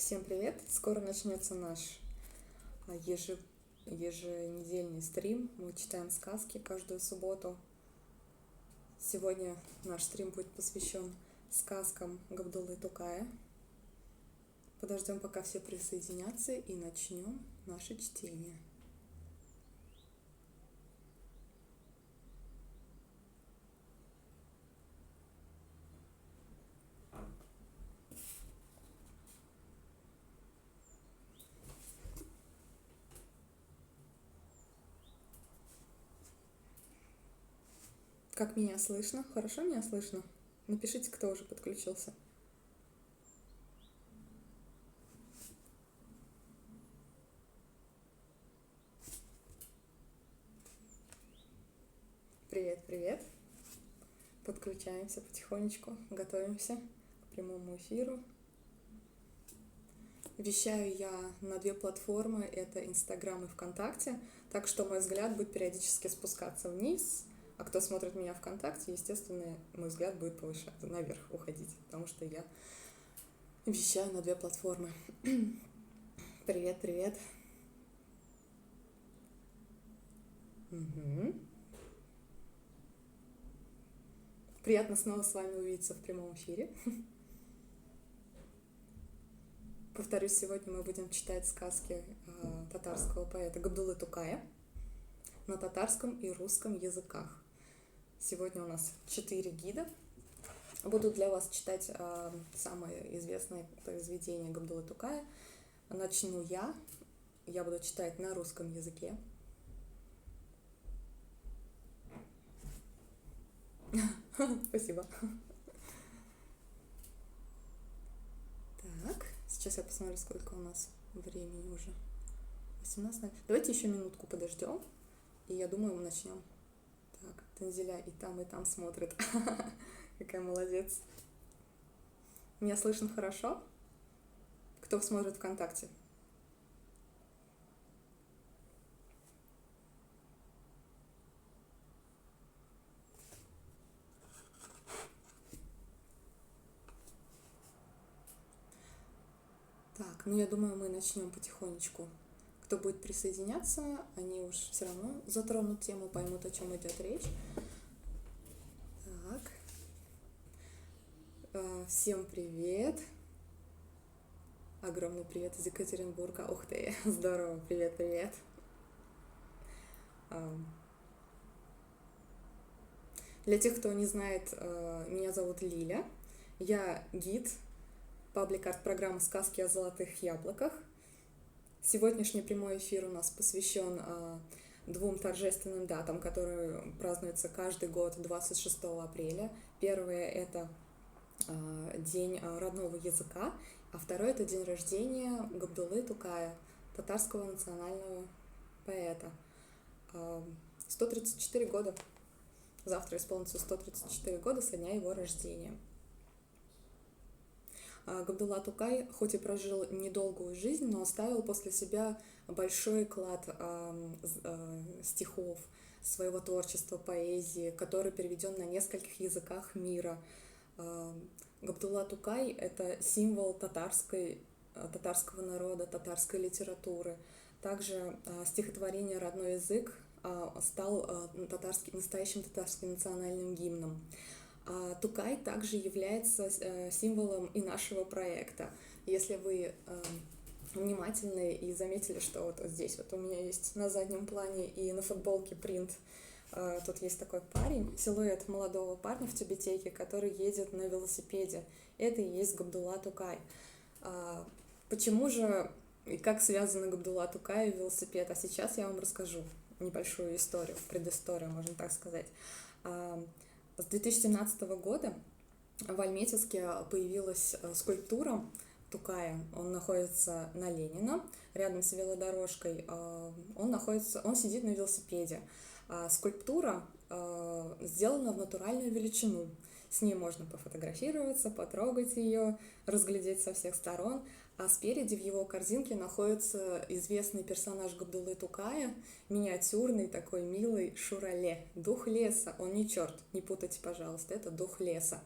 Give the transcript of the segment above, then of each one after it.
Всем привет! Скоро начнется наш еженедельный стрим. Мы читаем сказки каждую субботу. Сегодня наш стрим будет посвящен сказкам Габдуллы Тукая. Подождем, пока все присоединятся, и начнем наше чтение. Как меня слышно? Хорошо меня слышно? Напишите, кто уже подключился. Привет, привет. Подключаемся потихонечку, готовимся к прямому эфиру. Вещаю я на две платформы, это Инстаграм и ВКонтакте, так что мой взгляд будет периодически спускаться вниз, а кто смотрит меня ВКонтакте, естественно, мой взгляд будет повышаться, наверх уходить, потому что я вещаю на две платформы. Привет, привет. Угу. Приятно снова с вами увидеться в прямом эфире. Повторюсь, сегодня мы будем читать сказки татарского поэта Габдуллы Тукая на татарском и русском языках. Сегодня у нас 4 гида. Буду для вас читать самое известное произведение Габдуллы Тукая. Начну я. Я буду читать на русском языке. Спасибо. Так, сейчас я посмотрю, сколько у нас времени уже. 18. Давайте еще минутку подождем, и я думаю, мы начнем. Так, Танзиля и там смотрит. Какая молодец. Меня слышно хорошо? Кто смотрит ВКонтакте? Так, ну я думаю, мы начнем потихонечку. Кто будет присоединяться, они уж все равно затронут тему, поймут, о чем идет речь. Так. Всем привет. Огромный привет из Екатеринбурга. Ух ты, здорово, привет, привет. Для тех, кто не знает, меня зовут Лиля. Я гид паблик-арт программы «Сказки о золотых яблоках». Сегодняшний прямой эфир у нас посвящен двум торжественным датам, которые празднуются каждый год 26 апреля. Первое — это День родного языка, а второй — это день рождения Габдуллы Тукая, татарского национального поэта. 134 года. Завтра исполнится 134 года со дня его рождения. Габдулла Тукай хоть и прожил недолгую жизнь, но оставил после себя большой клад стихов, своего творчества, поэзии, который переведен на нескольких языках мира. Габдулла Тукай — это символ татарского народа, татарской литературы. Также стихотворение «Родной язык» стал настоящим татарским национальным гимном. Тукай также является символом и нашего проекта. Если вы внимательны и заметили, что вот здесь вот у меня есть на заднем плане и на футболке принт, тут есть такой парень, силуэт молодого парня в тюбетейке, который едет на велосипеде. Это и есть Габдулла Тукай. Почему же и как связаны Габдулла Тукай и велосипед? А сейчас я вам расскажу небольшую историю, предысторию, можно так сказать. С 2017 года в Альметьевске появилась скульптура Тукая. Он находится на Ленина, рядом с велодорожкой. Он сидит на велосипеде. Скульптура сделана в натуральную величину. С ней можно пофотографироваться, потрогать ее, разглядеть со всех сторон. А спереди в его корзинке находится известный персонаж Габдуллы Тукая, миниатюрный, такой милый Шурале, дух леса. Он не черт, не путайте, пожалуйста, это дух леса.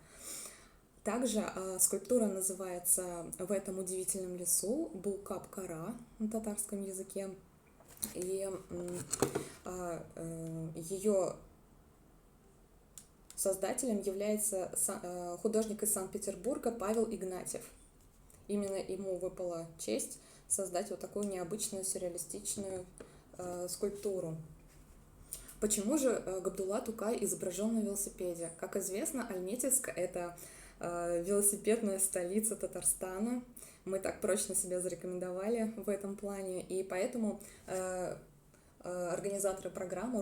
Также скульптура называется «В этом удивительном лесу» Булкап-Кара на татарском языке. И ее создателем является художник из Санкт-Петербурга Павел Игнатьев. Именно ему выпала честь создать вот такую необычную сюрреалистичную скульптуру. Почему же Габдулла Тукай изображен на велосипеде? Как известно, Альметьевск — это велосипедная столица Татарстана. Мы так прочно себя зарекомендовали в этом плане, и поэтому организаторы программы,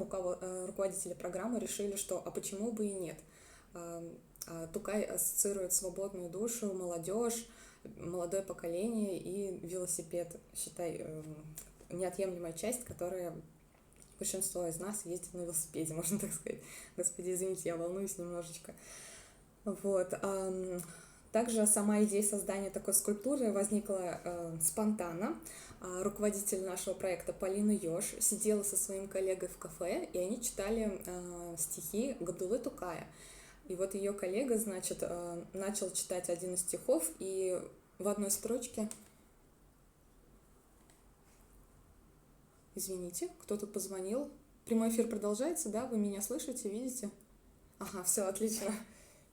руководители программы решили, что почему бы и нет. Тукай ассоциирует свободную душу, молодежь, молодое поколение и велосипед, считай, неотъемлемая часть, которая большинство из нас ездит на велосипеде, можно так сказать. Господи, извините, я волнуюсь немножечко. Вот. Также сама идея создания такой скульптуры возникла спонтанно. Руководитель нашего проекта Полина Ёж сидела со своим коллегой в кафе, и они читали стихи Габдуллы Тукая. И вот ее коллега, значит, начал читать один из стихов, и в одной строчке... Извините, кто-то позвонил. Прямой эфир продолжается, да? Вы меня слышите, видите? Ага, все, отлично.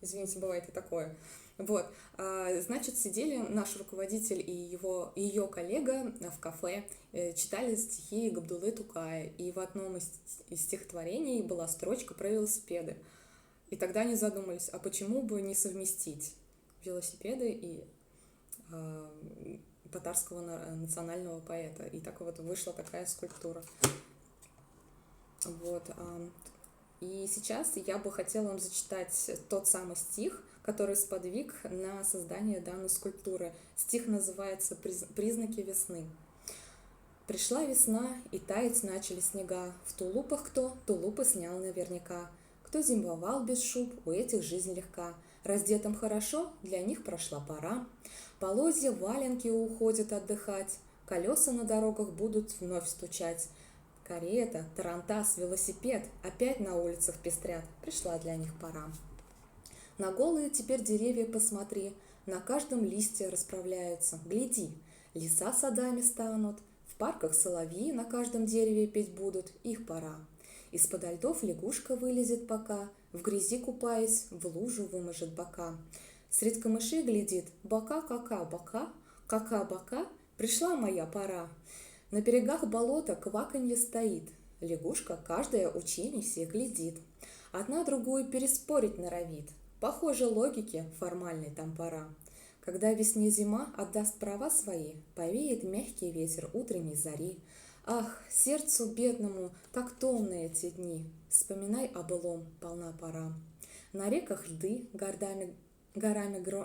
Извините, бывает и такое. Вот, значит, сидели наш руководитель и ее коллега в кафе, читали стихи Габдуллы Тукая, и в одном из стихотворений была строчка про велосипеды. И тогда они задумались, а почему бы не совместить велосипеды и татарского национального поэта. И так вот вышла такая скульптура. Вот. И сейчас я бы хотела вам зачитать тот самый стих, который сподвиг на создание данной скульптуры. Стих называется «Признаки весны». Пришла весна, и таять начали снега. В тулупах кто? Тулупы снял наверняка. Кто зимовал без шуб, у этих жизнь легка. Раздетым хорошо, для них прошла пора. Полозья, валенки уходят отдыхать. Колеса на дорогах будут вновь стучать. Карета, тарантас, велосипед опять на улицах пестрят. Пришла для них пора. На голые теперь деревья посмотри. На каждом листья расправляются. Гляди, леса садами станут. В парках соловьи на каждом дереве петь будут. Их пора. Из-под льдов лягушка вылезет пока, в грязи купаясь, в лужу вымажет бока. Средь камышей глядит, бока, бока, бока, пришла моя пора. На берегах болота кваканье стоит, лягушка каждая ученице глядит. Одна другую переспорить норовит, похоже логике формальной там пора. Когда весне зима отдаст права свои, повеет мягкий ветер утренней зари. Ах, сердцу бедному, как томны эти дни, вспоминай о былом, полна пора. На реках льды горами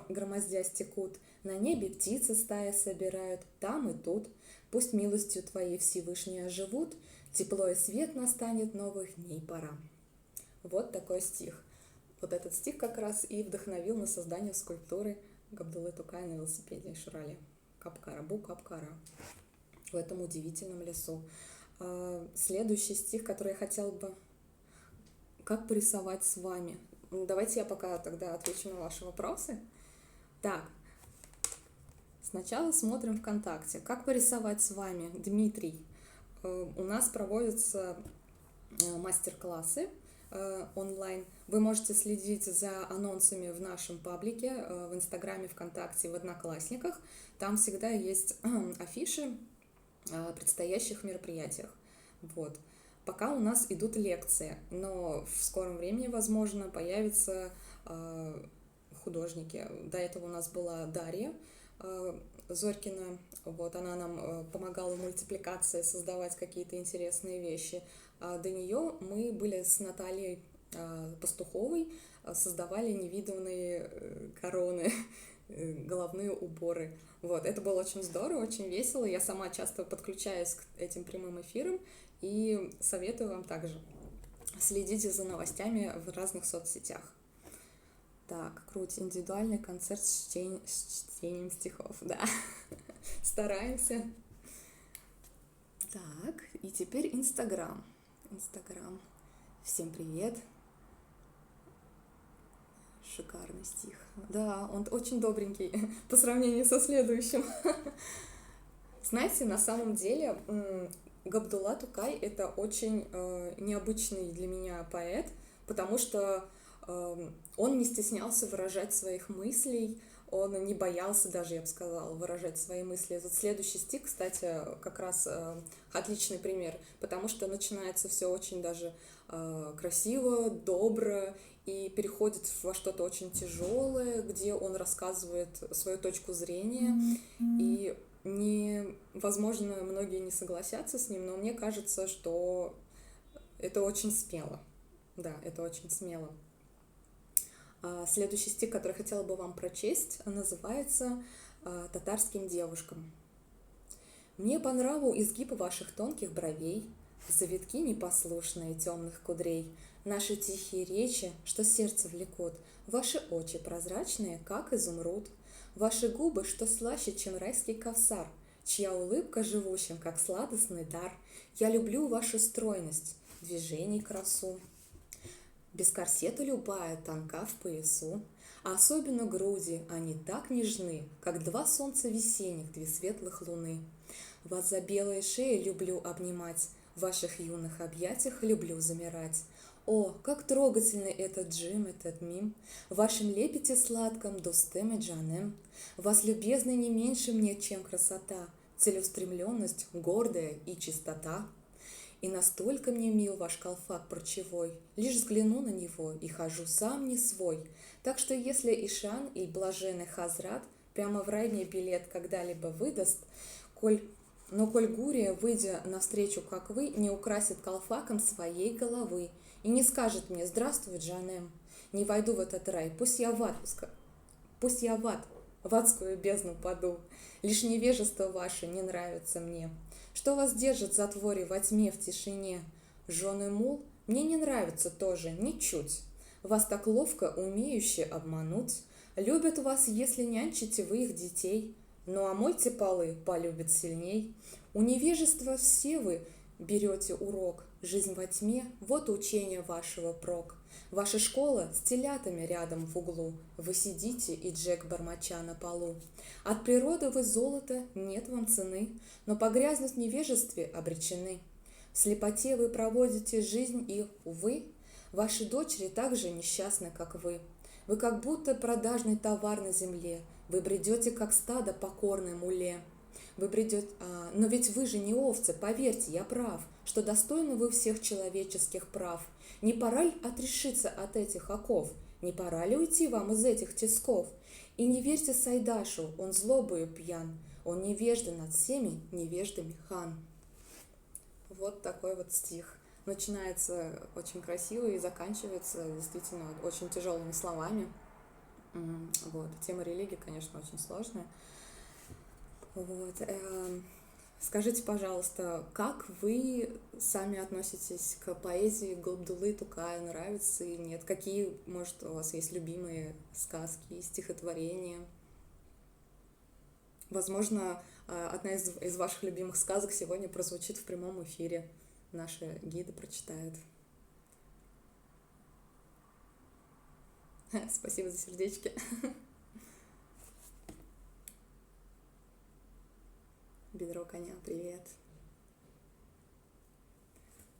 громоздясь текут, на небе птицы стаи собирают, там и тут. Пусть милостью твоей Всевышние оживут, тепло и свет настанет, новых дней пора. Вот такой стих. Вот этот стих как раз и вдохновил на создание скульптуры Габдуллы Тукая на велосипеде Шурали. Капкара, Бу-Капкара. В этом удивительном лесу. Следующий стих, который я хотела бы... Как порисовать с вами? Давайте я пока тогда отвечу на ваши вопросы. Так, сначала смотрим ВКонтакте. Как порисовать с вами? Дмитрий. У нас проводятся мастер-классы онлайн. Вы можете следить за анонсами в нашем паблике, в Инстаграме, ВКонтакте, в Одноклассниках. Там всегда есть афиши о предстоящих мероприятиях. Вот. Пока у нас идут лекции, но в скором времени, возможно, появятся художники. До этого у нас была Дарья Зорькина. Вот, она нам помогала в мультипликации создавать какие-то интересные вещи. А до нее мы были с Натальей Пастуховой, создавали невиданные короны, головные уборы. Вот, это было очень здорово, очень весело. Я сама часто подключаюсь к этим прямым эфирам и советую вам также. Следите за новостями в разных соцсетях. Так, круть, индивидуальный концерт с чтением стихов, да, стараемся. Так, и теперь Инстаграм. Всем привет. Шикарный стих. Да, он очень добренький по сравнению со следующим. Знаете, на самом деле Габдулла Тукай — это очень необычный для меня поэт, потому что он не стеснялся выражать своих мыслей, он не боялся даже, я бы сказала, выражать свои мысли. Этот следующий стих, кстати, как раз отличный пример, потому что начинается все очень даже красиво, добро, и переходит во что-то очень тяжелое, где он рассказывает свою точку зрения, и возможно, многие не согласятся с ним, но мне кажется, что это очень смело. Да, это очень смело. Следующий стих, который хотела бы вам прочесть, называется «Татарским девушкам». «Мне по нраву изгиб ваших тонких бровей, завитки непослушные темных кудрей, наши тихие речи, что сердце влекут, ваши очи прозрачные, как изумруд, ваши губы, что слаще, чем райский кавсар, чья улыбка живущим, как сладостный дар. Я люблю вашу стройность, движений красу. Без корсета любая тонка в поясу, а особенно груди, они так нежны, как два солнца весенних, две светлых луны. Вас за белые шеи люблю обнимать, в ваших юных объятиях люблю замирать. О, как трогательный этот джим, этот мим, в вашем лепете сладком достым и джанем. Вас любезны не меньше мне, чем красота, целеустремленность, гордая и чистота. И настолько мне мил ваш колфак парчевой, лишь взгляну на него и хожу сам не свой. Так что если Ишан и блаженный Хазрат прямо в рай мне билет когда-либо выдаст, коль Гурия, выйдя навстречу, как вы, не украсит колфаком своей головы и не скажет мне «Здравствуй, Джанем», не войду в этот рай, пусть я в адскую бездну паду, лишь невежество ваше не нравится мне. Что вас держит в затворе во тьме, в тишине? Жены мул мне не нравится тоже, ничуть. Вас так ловко умеющие обмануть. Любят вас, если нянчите вы их детей. Ну а мойте полы, полюбят сильней. У невежества все вы берете урок. Жизнь во тьме, вот учение вашего прок. Ваша школа с телятами рядом в углу. Вы сидите, и Джек бормоча на полу. От природы вы золото, нет вам цены, но погрязнуть в невежестве обречены. В слепоте вы проводите жизнь, и, увы, ваши дочери так же несчастны, как вы. Вы как будто продажный товар на земле, вы бредете, как стадо покорной муле. Но ведь вы же не овцы, поверьте, я прав, что достойны вы всех человеческих прав. Не пора ли отрешиться от этих оков? Не пора ли уйти вам из этих тисков? И не верьте Сайдашу, он злобою пьян, он невежда над всеми невеждами хан. Вот такой вот стих. Начинается очень красиво и заканчивается действительно очень тяжелыми словами. Вот. Тема религии, конечно, очень сложная. Вот. Скажите, пожалуйста, как вы сами относитесь к поэзии Габдуллы Тукая? Нравится или нет? Какие, может, у вас есть любимые сказки, стихотворения? Возможно, одна из ваших любимых сказок сегодня прозвучит в прямом эфире. Наши гиды прочитают. Спасибо за сердечки. Бедро коня, привет.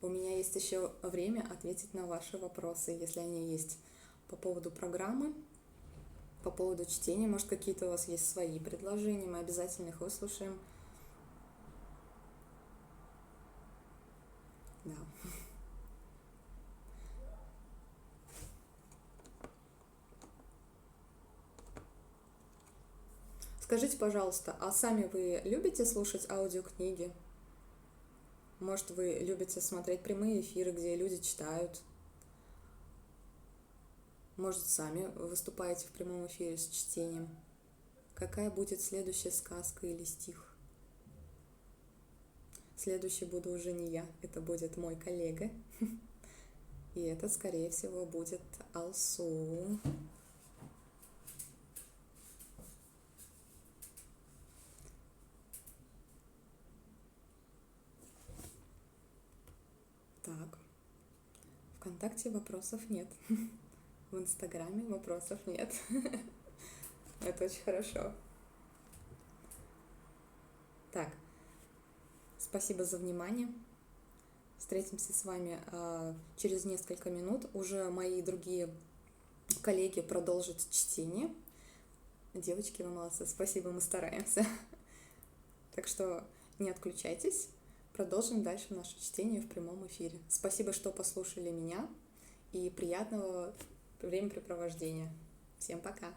У меня есть еще время ответить на ваши вопросы, если они есть по поводу программы, по поводу чтения. Может, какие-то у вас есть свои предложения, мы обязательно их выслушаем. Да. Скажите, пожалуйста, а сами вы любите слушать аудиокниги? Может, вы любите смотреть прямые эфиры, где люди читают? Может, сами выступаете в прямом эфире с чтением? Какая будет следующая сказка или стих? Следующий буду уже не я, это будет мой коллега. И это, скорее всего, будет Алсу. Так, ВКонтакте вопросов нет. В Инстаграме вопросов нет. Это очень хорошо. Так, спасибо за внимание. Встретимся с вами через несколько минут. Уже мои другие коллеги продолжат чтение. Девочки, вы молодцы. Спасибо, мы стараемся. Так что не отключайтесь. Продолжим дальше наше чтение в прямом эфире. Спасибо, что послушали меня. И приятного времяпрепровождения. Всем пока!